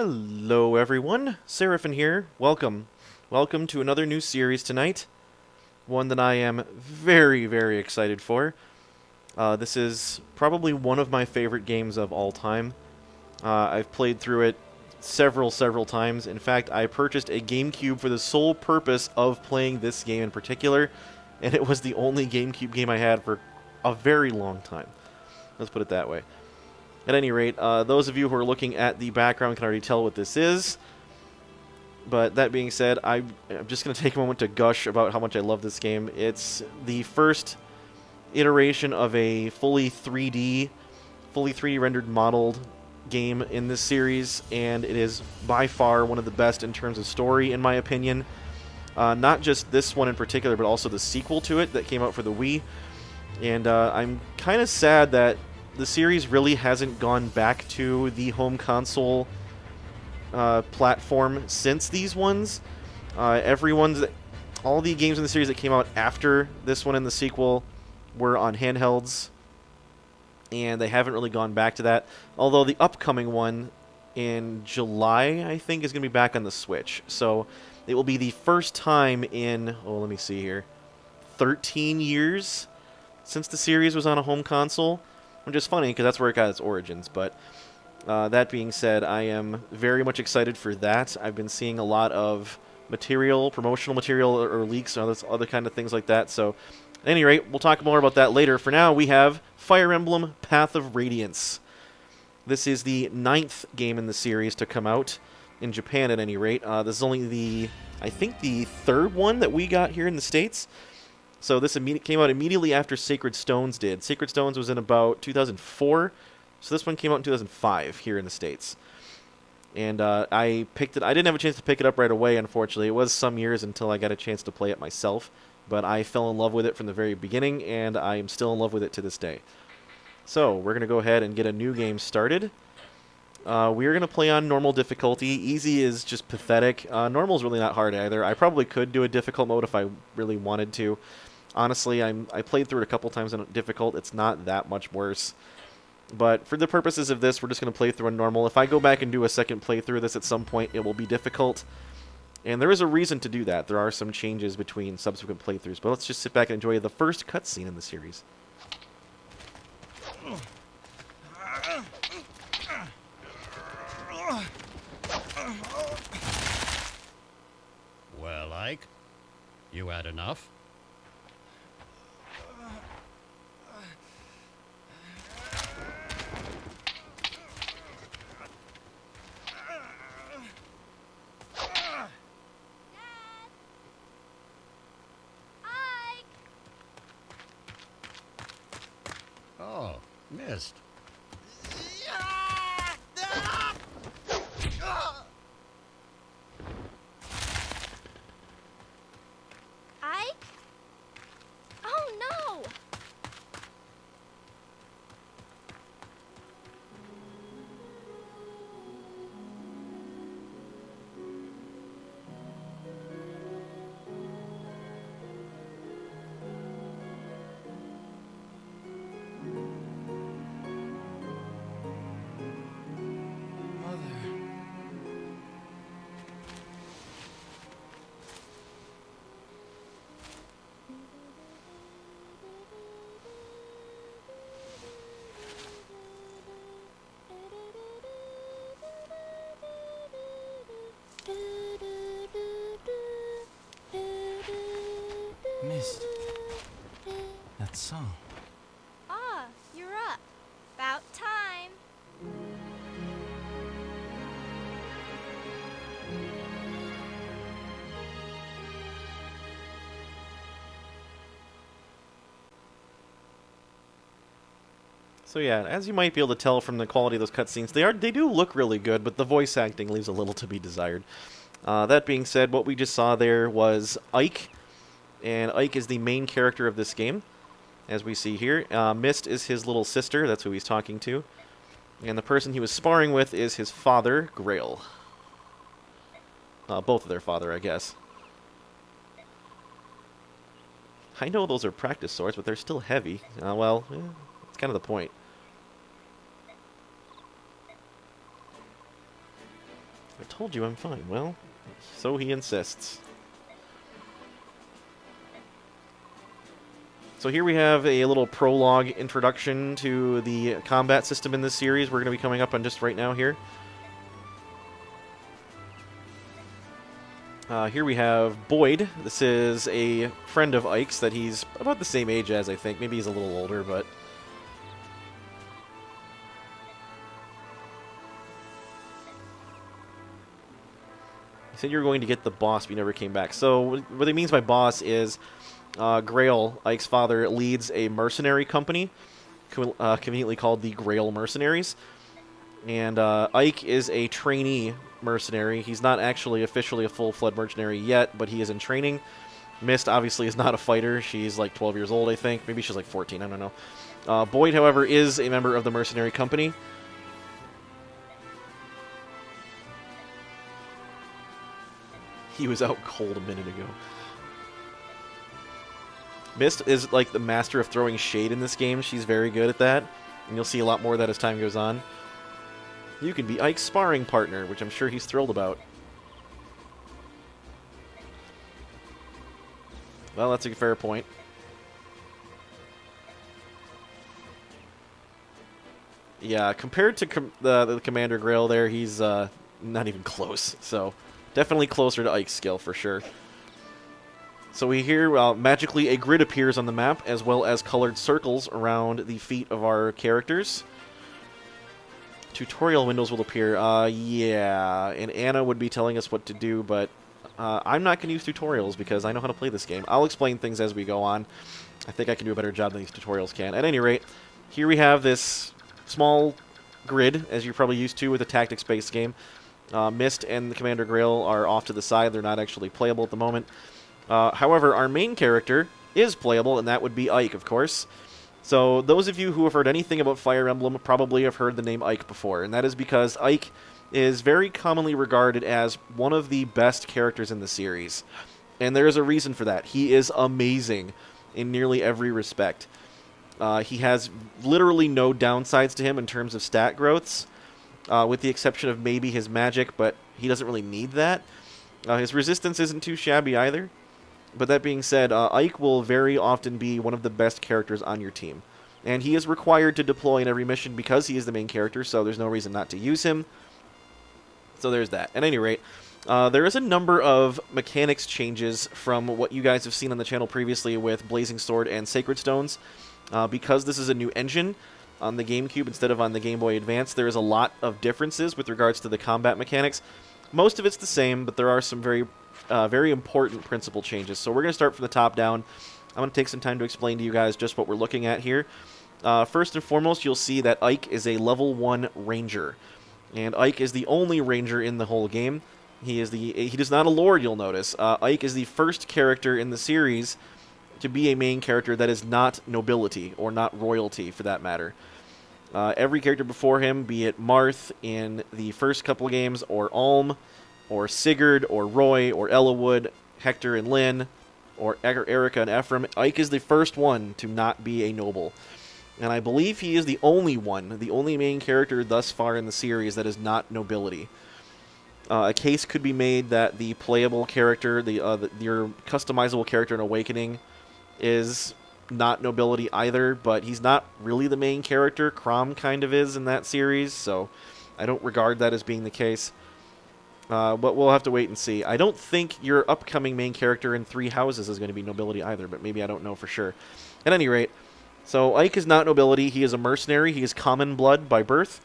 Hello everyone, Seraphin here. Welcome. Welcome to another new series tonight. One that I am very, very excited for. This is probably one of my favorite games of all time. I've played through it several times. In fact, I purchased a GameCube for the sole purpose of playing this game in particular, and it was the only GameCube game I had for a very long time. Let's put it that way. At any rate, those of you who are looking at the background can already tell what this is. But that being said, I'm just going to take a moment to gush about how much I love this game. It's the first iteration of a fully 3D rendered modeled game in this series, and it is by far one of the best in terms of story, in my opinion. Not just this one in particular, but also the sequel to it that came out for the Wii. And I'm kind of sad that the series really hasn't gone back to the home console platform since these ones. All the games in the series that came out after this one and the sequel were on handhelds, and they haven't really gone back to that. Although the upcoming one in July, I think, is going to be back on the Switch. So it will be the first time in, let me see here, 13 years since the series was on a home console. Which is funny, because that's where it got its origins. But that being said, I am very much excited for that. I've been seeing a lot of material, promotional material, or leaks, or other kind of things like that. So, at any rate, we'll talk more about that later. For now, we have Fire Emblem Path of Radiance. This is the 9th game in the series to come out, in Japan at any rate. This is only I think the 3rd one that we got here in the States. So this came out immediately after Sacred Stones did. Sacred Stones was in about 2004, so this one came out in 2005 here in the States. And I picked it. I didn't have a chance to pick it up right away, unfortunately. It was some years until I got a chance to play it myself, but I fell in love with it from the very beginning, and I am still in love with it to this day. So we're going to go ahead and get a new game started. We're going to play on normal difficulty. Easy is just pathetic. Normal is really not hard either. I probably could do a difficult mode if I really wanted to. Honestly, I played through it a couple times on difficult. It's not that much worse. But for the purposes of this, we're just going to play through on normal. If I go back and do a second playthrough of this at some point, it will be difficult. And there is a reason to do that. There are some changes between subsequent playthroughs. But let's just sit back and enjoy the first cutscene in the series. Well, Ike, you had enough? Oh, missed. Ike? Oh no! Missed that song. Ah, you're up. About time. So yeah, as you might be able to tell from the quality of those cutscenes, they do look really good, but the voice acting leaves a little to be desired. That being said, what we just saw there was Ike, and Ike is the main character of this game, as we see here. Mist is his little sister, that's who he's talking to, and the person he was sparring with is his father, Grail. Both of their father, I guess. I know those are practice swords, but they're still heavy. Well, that's kind of the point. I told you I'm fine. Well, so he insists. So here we have a little prologue introduction to the combat system in this series. We're going to be coming up on just right now here. Here we have Boyd. This is a friend of Ike's that he's about the same age as, I think. Maybe he's a little older, but... He said you were going to get the boss, but you never came back. So what he means by boss is Grail, Ike's father, leads a mercenary company, conveniently called the Grail Mercenaries. And Ike is a trainee mercenary. He's not actually officially a full-fledged mercenary yet, but he is in training. Mist, obviously, is not a fighter. She's like 12 years old, I think. Maybe she's like 14, I don't know. Boyd, however, is a member of the mercenary company. He was out cold a minute ago. Mist is like the master of throwing shade in this game. She's very good at that, and you'll see a lot more of that as time goes on. You can be Ike's sparring partner, which I'm sure he's thrilled about. Well, that's a fair point. Yeah, compared to the Commander Grail there, he's not even close. So, definitely closer to Ike's skill for sure. So we hear magically a grid appears on the map, as well as colored circles around the feet of our characters. Tutorial windows will appear. Yeah, and Anna would be telling us what to do, but I'm not going to use tutorials because I know how to play this game. I'll explain things as we go on. I think I can do a better job than these tutorials can. At any rate, here we have this small grid, as you're probably used to with a tactics-based game. Mist and the Commander Grail are off to the side. They're not actually playable at the moment. However, our main character is playable, and that would be Ike, of course. So those of you who have heard anything about Fire Emblem probably have heard the name Ike before, and that is because Ike is very commonly regarded as one of the best characters in the series. And there is a reason for that. He is amazing in nearly every respect. He has literally no downsides to him in terms of stat growths, with the exception of maybe his magic, but he doesn't really need that. His resistance isn't too shabby either. But that being said, Ike will very often be one of the best characters on your team. And he is required to deploy in every mission because he is the main character, so there's no reason not to use him. So there's that. At any rate, there is a number of mechanics changes from what you guys have seen on the channel previously with Blazing Sword and Sacred Stones. Because this is a new engine on the GameCube instead of on the Game Boy Advance, there is a lot of differences with regards to the combat mechanics. Most of it's the same, but there are some very important principle changes. So we're going to start from the top down. I'm going to take some time to explain to you guys just what we're looking at here. First and foremost, you'll see that Ike is a level 1 ranger. And Ike is the only ranger in the whole game. He is not a lord, you'll notice. Ike is the first character in the series to be a main character that is not nobility, or not royalty for that matter. Every character before him, be it Marth in the first couple of games, or Alm, or Sigurd, or Roy, or Ellawood, Hector and Lynn, or Erica and Ephraim, Ike is the first one to not be a noble. And I believe he is the only one, the only main character thus far in the series that is not nobility. A case could be made that the playable character, your customizable character in Awakening, is not nobility either, but he's not really the main character. Crom kind of is in that series, so I don't regard that as being the case. But we'll have to wait and see. I don't think your upcoming main character in Three Houses is going to be nobility either, but maybe I don't know for sure. At any rate, so Ike is not nobility. He is a mercenary. He is common blood by birth.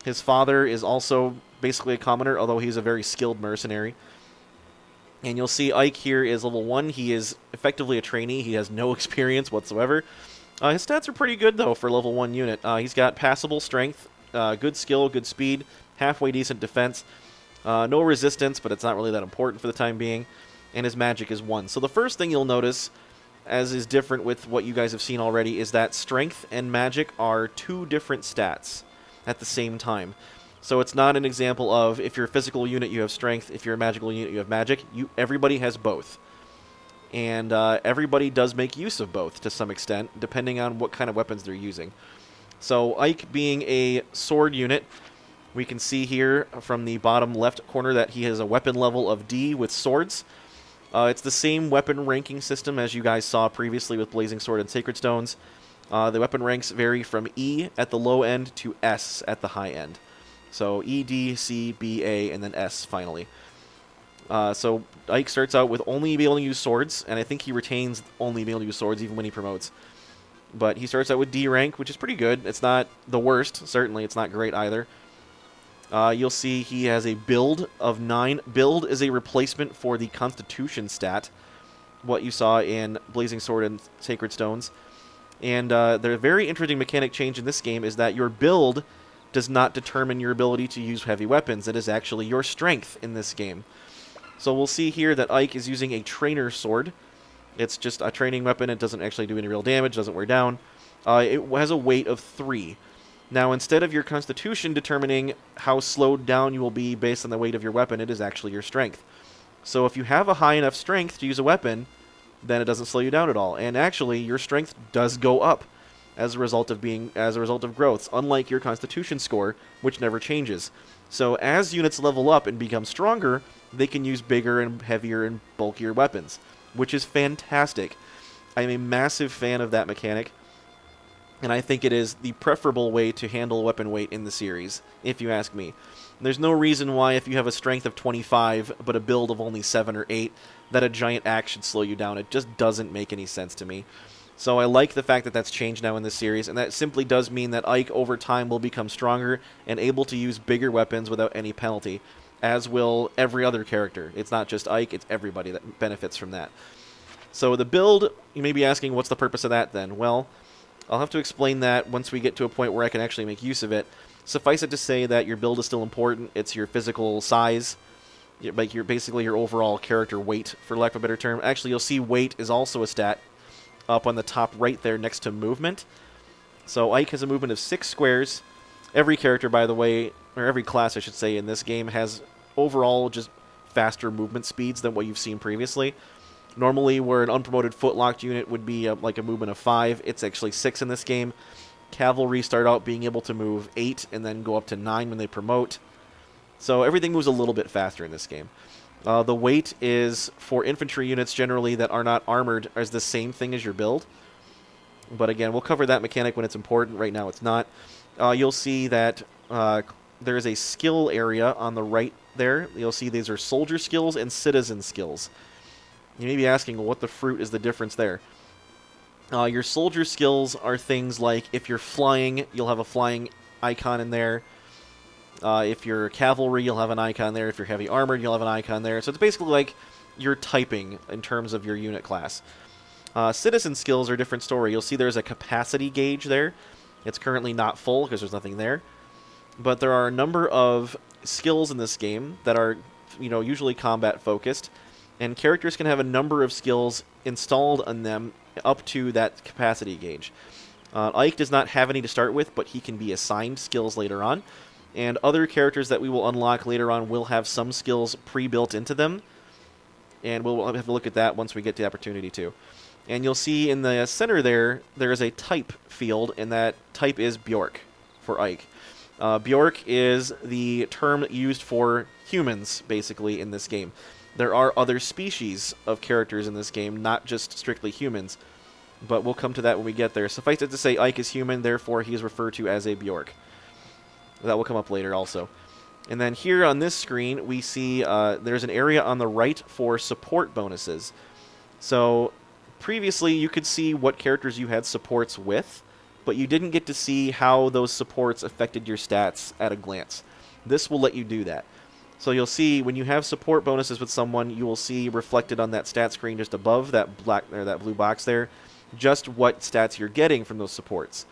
His father is also basically a commoner, although he's a very skilled mercenary. And you'll see Ike here is level 1. He is effectively a trainee. He has no experience whatsoever. His stats are pretty good, though, for level 1 unit. He's got passable strength, good skill, good speed, halfway decent defense. No resistance, but it's not really that important for the time being. And his magic is 1. So the first thing you'll notice, as is different with what you guys have seen already, is that strength and magic are 2 different stats at the same time. So it's not an example of if you're a physical unit, you have strength. If you're a magical unit, you have magic. Everybody has both. And everybody does make use of both to some extent, depending on what kind of weapons they're using. So Ike being a sword unit, We can see here from the bottom left corner that he has a weapon level of D with swords. It's the same weapon ranking system as you guys saw previously with Blazing Sword and Sacred Stones. The weapon ranks vary from E at the low end to S at the high end. So E, D, C, B, A, and then S finally. So Ike starts out with only being able to use swords, and I think he retains only being able to use swords even when he promotes. But he starts out with D rank, which is pretty good. It's not the worst, certainly. It's not great either. You'll see he has a build of 9. Build is a replacement for the Constitution stat, what you saw in Blazing Sword and Sacred Stones. And the very interesting mechanic change in this game is that your build does not determine your ability to use heavy weapons. It is actually your strength in this game. So we'll see here that Ike is using a trainer sword. It's just a training weapon. It doesn't actually do any real damage, doesn't wear down. It has a weight of 3. Now, instead of your constitution determining how slowed down you will be based on the weight of your weapon, it is actually your strength. So if you have a high enough strength to use a weapon, then it doesn't slow you down at all. And actually, your strength does go up as a result of growths, unlike your constitution score, which never changes. So as units level up and become stronger, they can use bigger and heavier and bulkier weapons, which is fantastic. I'm a massive fan of that mechanic, and I think it is the preferable way to handle weapon weight in the series, if you ask me. There's no reason why, if you have a strength of 25 but a build of only 7 or 8, that a giant axe should slow you down. It just doesn't make any sense to me. So I like the fact that that's changed now in this series, and that simply does mean that Ike over time will become stronger and able to use bigger weapons without any penalty, as will every other character. It's not just Ike, it's everybody that benefits from that. So the build, you may be asking, what's the purpose of that then? Well, I'll have to explain that once we get to a point where I can actually make use of it. Suffice it to say that your build is still important. It's your physical size, like basically your overall character weight, for lack of a better term. Actually, you'll see weight is also a stat up on the top right there next to movement. So Ike has a movement of 6 squares. Every character, by the way, or every class, I should say, in this game has overall just faster movement speeds than what you've seen previously. Normally, where an unpromoted footlocked unit would be like a movement of 5, it's actually 6 in this game. Cavalry start out being able to move 8 and then go up to 9 when they promote. So everything moves a little bit faster in this game. The weight is, for infantry units generally that are not armored, is the same thing as your build. But again, we'll cover that mechanic when it's important. Right now it's not. You'll see that there is a skill area on the right there. You'll see these are soldier skills and citizen skills. You may be asking, well, what the fruit is the difference there? Your soldier skills are things like, if you're flying, you'll have a flying icon in there. If you're cavalry, you'll have an icon there. If you're heavy armored, you'll have an icon there. So it's basically like your typing in terms of your unit class. Citizen skills are a different story. You'll see there's a capacity gauge there. It's currently not full because there's nothing there. But there are a number of skills in this game that are, usually combat focused. And characters can have a number of skills installed on them up to that capacity gauge. Ike does not have any to start with, but he can be assigned skills later on. And other characters that we will unlock later on will have some skills pre-built into them. And we'll have to look at that once we get the opportunity to. And you'll see in the center there is a type field, and that type is Bjork for Ike. Bjork is the term used for humans, basically, in this game. There are other species of characters in this game, not just strictly humans. But we'll come to that when we get there. Suffice it to say, Ike is human, therefore he is referred to as a Bjork. That will come up later also. And then here on this screen, we see there's an area on the right for support bonuses. So previously, you could see what characters you had supports with, but you didn't get to see how those supports affected your stats at a glance. This will let you do that. So you'll see when you have support bonuses with someone, you will see reflected on that stat screen just above that that blue box there, just what stats you're getting from those supports.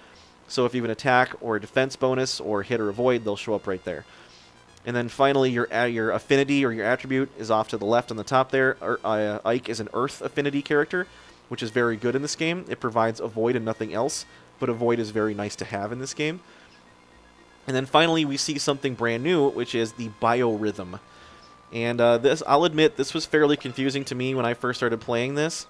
So if you have an attack or a defense bonus or hit or avoid, they'll show up right there. And then finally, your affinity or your attribute is off to the left on the top there. Ike is an Earth affinity character, which is very good in this game. It provides avoid and nothing else, but avoid is very nice to have in this game. And then finally, we see something brand new, which is the biorhythm. And this, I'll admit, this was fairly confusing to me when I first started playing this.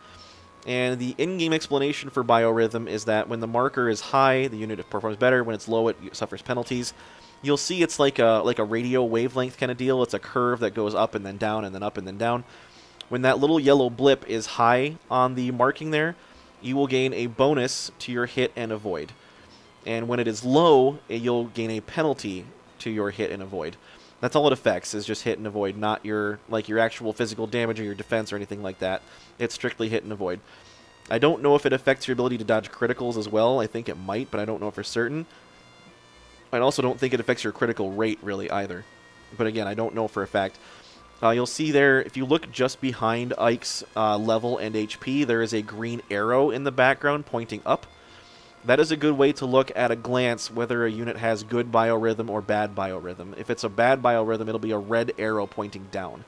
And the in-game explanation for biorhythm is that when the marker is high, the unit performs better. When it's low, it suffers penalties. you'll see it's like a radio wavelength kind of deal. It's a curve that goes up and then down and then up and then down. When that little yellow blip is high on the marking there, you will gain a bonus to your hit and avoid. And when it is low, you'll gain a penalty to your hit and avoid. That's all it affects, is just hit and avoid, not your actual physical damage or your defense or anything like that. It's strictly hit and avoid. I don't know if it affects your ability to dodge criticals as well. I think it might, but I don't know for certain. I also don't think it affects your critical rate really either. But again, I don't know for a fact. You'll see there, if you look just behind Ike's level and HP, there is a green arrow in the background pointing up. That is a good way to look at a glance whether a unit has good biorhythm or bad biorhythm. If it's a bad biorhythm, it'll be a red arrow pointing down.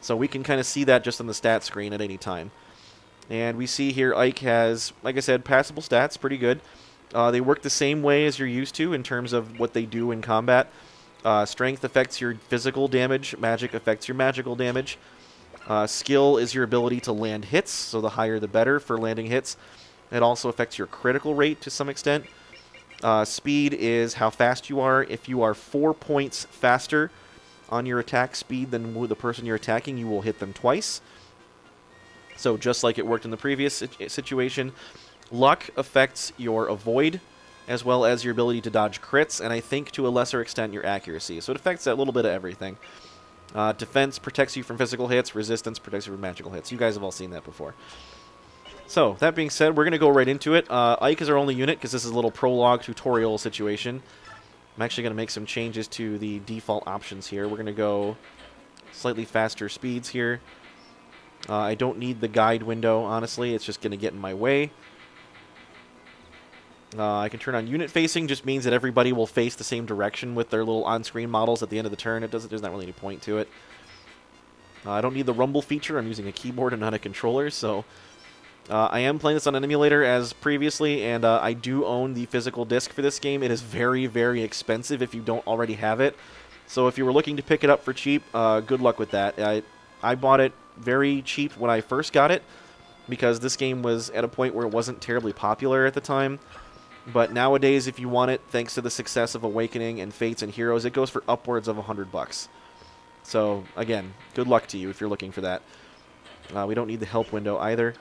So we can kind of see that just on the stat screen at any time. And we see here Ike has, like I said, passable stats, pretty good. They work the same way as you're used to in terms of what they do in combat. Strength affects your physical damage. Magic affects your magical damage. Skill is your ability to land hits, so the higher the better for landing hits. It also affects your critical rate to some extent. Speed is how fast you are. If you are 4 points faster on your attack speed than the person you're attacking, you will hit them twice. So just like it worked in the previous situation, luck affects your avoid, as well as your ability to dodge crits, and I think to a lesser extent your accuracy. So it affects a little bit of everything. Defense protects you from physical hits. Resistance protects you from magical hits. You guys have all seen that before. So, that being said, we're going to go right into it. Ike is our only unit because this is a little prologue tutorial situation. I'm actually going to make some changes to the default options here. We're going to go slightly faster speeds here. I don't need the guide window, honestly. It's just going to get in my way. I can turn on unit facing, just means that everybody will face the same direction with their little on-screen models at the end of the turn. There's not really any point to it. I don't need the rumble feature. I'm using a keyboard and not a controller, so... I am playing this on an emulator as previously, and I do own the physical disc for this game. It is very, very expensive if you don't already have it. So if you were looking to pick it up for cheap, good luck with that. I bought it very cheap when I first got it, because this game was at a point where it wasn't terribly popular at the time. But nowadays, if you want it, thanks to the success of Awakening and Fates and Heroes, it goes for upwards of $100. So, again, good luck to you if you're looking for that. We don't need the help window either.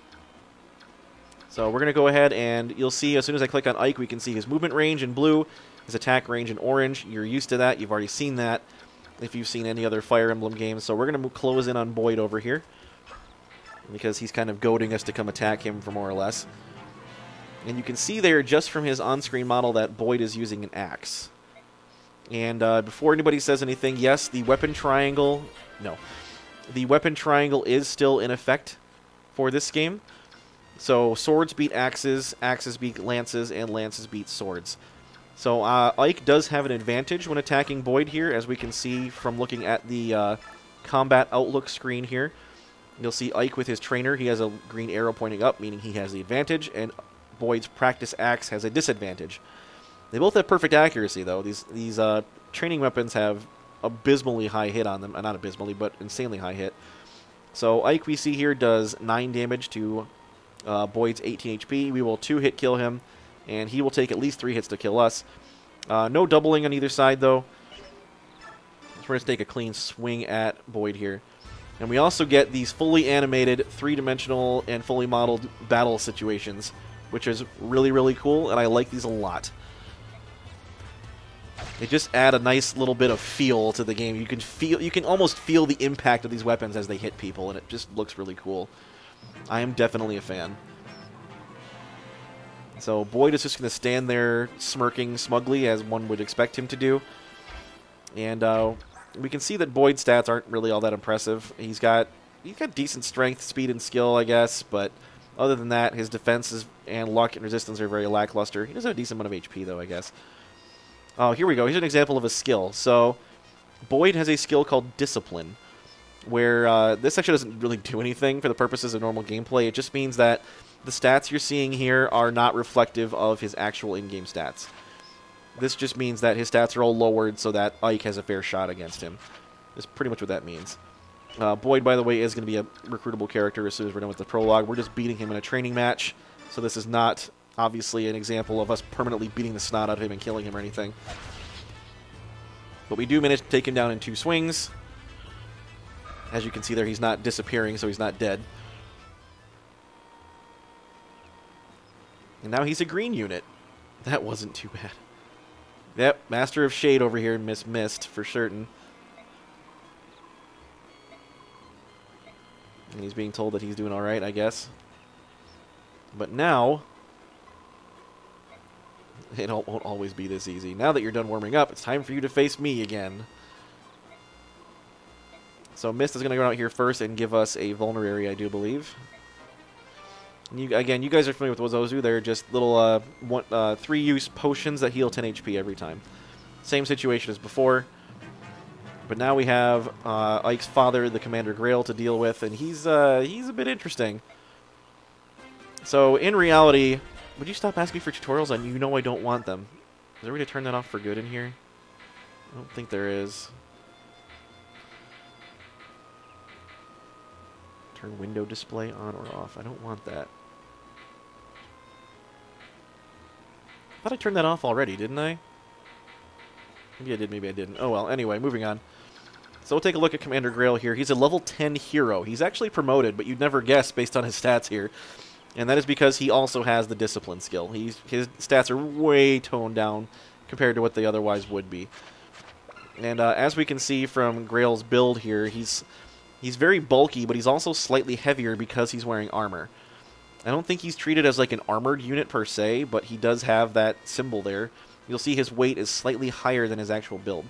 So we're going to go ahead, and you'll see as soon as I click on Ike, we can see his movement range in blue, his attack range in orange. You're used to that. You've already seen that if you've seen any other Fire Emblem games. So we're going to close in on Boyd over here, because he's kind of goading us to come attack him for more or less. And you can see there, just from his on-screen model, that Boyd is using an axe. And before anybody says anything, yes, the weapon triangle... No. The weapon triangle is still in effect for this game. So swords beat axes, axes beat lances, and lances beat swords. So Ike does have an advantage when attacking Boyd here, as we can see from looking at the combat outlook screen here. You'll see Ike with his trainer. He has a green arrow pointing up, meaning he has the advantage, and Boyd's practice axe has a disadvantage. They both have perfect accuracy, though. These training weapons have abysmally high hit on them. Not abysmally, but insanely high hit. So Ike, we see here, does 9 damage to... Boyd's 18 HP. We will 2-hit kill him, and he will take at least 3 hits to kill us. No doubling on either side, though. So we're going to take a clean swing at Boyd here. And we also get these fully animated, 3-dimensional, and fully modeled battle situations, which is really, really cool, and I like these a lot. They just add a nice little bit of feel to the game. You can almost feel the impact of these weapons as they hit people, and it just looks really cool. I am definitely a fan. So Boyd is just going to stand there smirking smugly, as one would expect him to do. And we can see that Boyd's stats aren't really all that impressive. He's got decent strength, speed, and skill, I guess, but other than that, his defenses and luck and resistance are very lackluster. He does have a decent amount of HP, though, I guess. Oh, here we go. Here's an example of a skill. So Boyd has a skill called Discipline, where this actually doesn't really do anything for the purposes of normal gameplay. It just means that the stats you're seeing here are not reflective of his actual in-game stats. This just means that his stats are all lowered so that Ike has a fair shot against him. That's pretty much what that means. Boyd, by the way, is going to be a recruitable character as soon as we're done with the prologue. We're just beating him in a training match, so this is not, obviously, an example of us permanently beating the snot out of him and killing him or anything. But we do manage to take him down in 2 swings. As you can see there, he's not disappearing, so he's not dead. And now he's a green unit. That wasn't too bad. Yep, Master of Shade over here missed for certain. And he's being told that he's doing alright, I guess. But now, it won't always be this easy. Now that you're done warming up, it's time for you to face me again. So Mist is going to go out here first and give us a vulnerary, I do believe. And again, you guys are familiar with Wazozu. They're just little 3-use potions that heal 10 HP every time. Same situation as before. But now we have Ike's father, the Commander Grail, to deal with, and he's a bit interesting. So in reality, would you stop asking for tutorials? And you know I don't want them. Is there a way to turn that off for good in here? I don't think there is. Turn window display on or off. I don't want that. I thought I turned that off already, didn't I? Maybe I did, maybe I didn't. Oh well, anyway, moving on. So we'll take a look at Commander Grail here. He's a level 10 hero. He's actually promoted, but you'd never guess based on his stats here. And that is because he also has the discipline skill. His stats are way toned down compared to what they otherwise would be. And as we can see from Grail's build here, he's very bulky, but he's also slightly heavier because he's wearing armor. I don't think he's treated as like an armored unit per se, but he does have that symbol there. You'll see his weight is slightly higher than his actual build.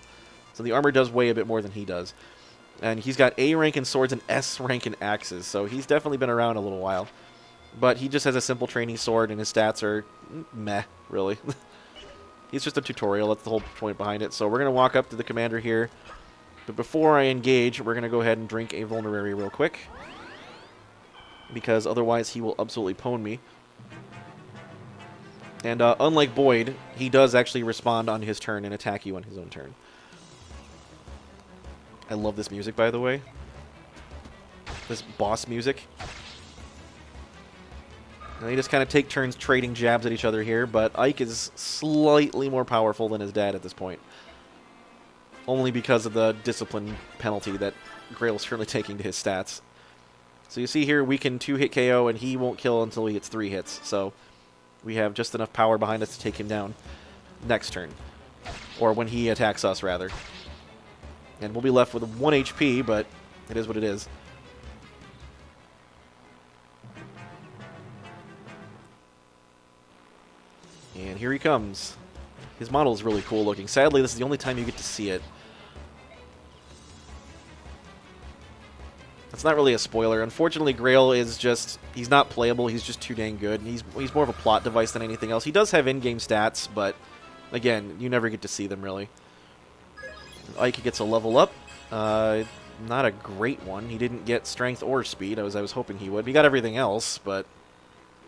So the armor does weigh a bit more than he does. And he's got A rank in swords and S rank in axes, so he's definitely been around a little while. But he just has a simple training sword, and his stats are meh, really. He's just a tutorial, that's the whole point behind it. So we're going to walk up to the commander here. But before I engage, we're going to go ahead and drink a vulnerary real quick. Because otherwise he will absolutely pwn me. And unlike Boyd, he does actually respond on his turn and attack you on his own turn. I love this music, by the way. This boss music. And they just kind of take turns trading jabs at each other here, but Ike is slightly more powerful than his dad at this point. Only because of the discipline penalty that Grail is currently taking to his stats. So you see here, we can 2-hit KO, and he won't kill until he hits 3 hits. So we have just enough power behind us to take him down next turn. Or when he attacks us, rather. And we'll be left with 1 HP, but it is what it is. And here he comes. His model is really cool looking. Sadly, this is the only time you get to see it. That's not really a spoiler. Unfortunately, Grail is just... he's not playable. He's just too dang good. He's more of a plot device than anything else. He does have in-game stats, but again, you never get to see them, really. Ike gets a level up. Not a great one. He didn't get strength or speed, as I was hoping he would. He got everything else, but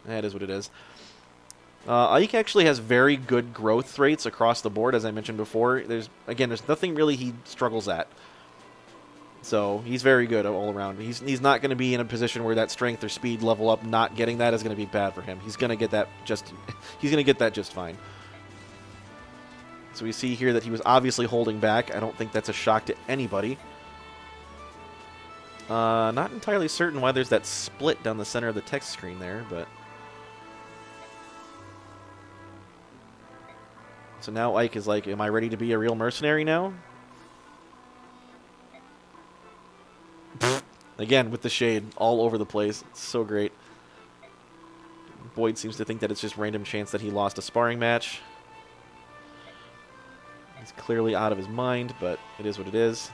that is what it is. Ike actually has very good growth rates across the board, as I mentioned before. There's nothing really he struggles at. So he's very good all around. He's not going to be in a position where that strength or speed level up, not getting that, is going to be bad for him. He's going to get that just fine. So we see here that he was obviously holding back. I don't think that's a shock to anybody. Not entirely certain why there's that split down the center of the text screen there, but... So now Ike is like, am I ready to be a real mercenary now? Again, with the shade all over the place. It's so great. Boyd seems to think that it's just random chance that he lost a sparring match. He's clearly out of his mind, but it is what it is.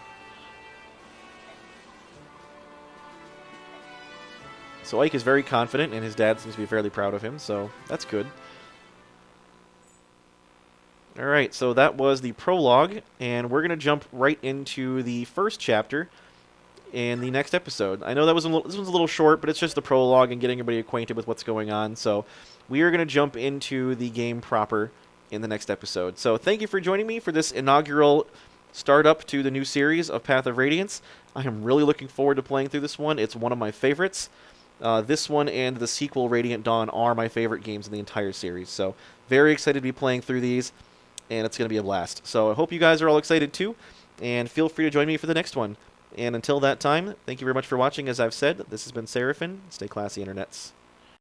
So Ike is very confident, and his dad seems to be fairly proud of him, so that's good. Alright, so that was the prologue, and we're going to jump right into the first chapter in the next episode. I know that was this one's a little short, but it's just the prologue and getting everybody acquainted with what's going on, so we are going to jump into the game proper in the next episode. So thank you for joining me for this inaugural startup to the new series of Path of Radiance. I am really looking forward to playing through this one. It's one of my favorites. This one and the sequel, Radiant Dawn, are my favorite games in the entire series, so very excited to be playing through these. and it's going to be a blast. So I hope you guys are all excited too, and feel free to join me for the next one. And until that time, thank you very much for watching. As I've said, this has been Seraphin. Stay classy, internets.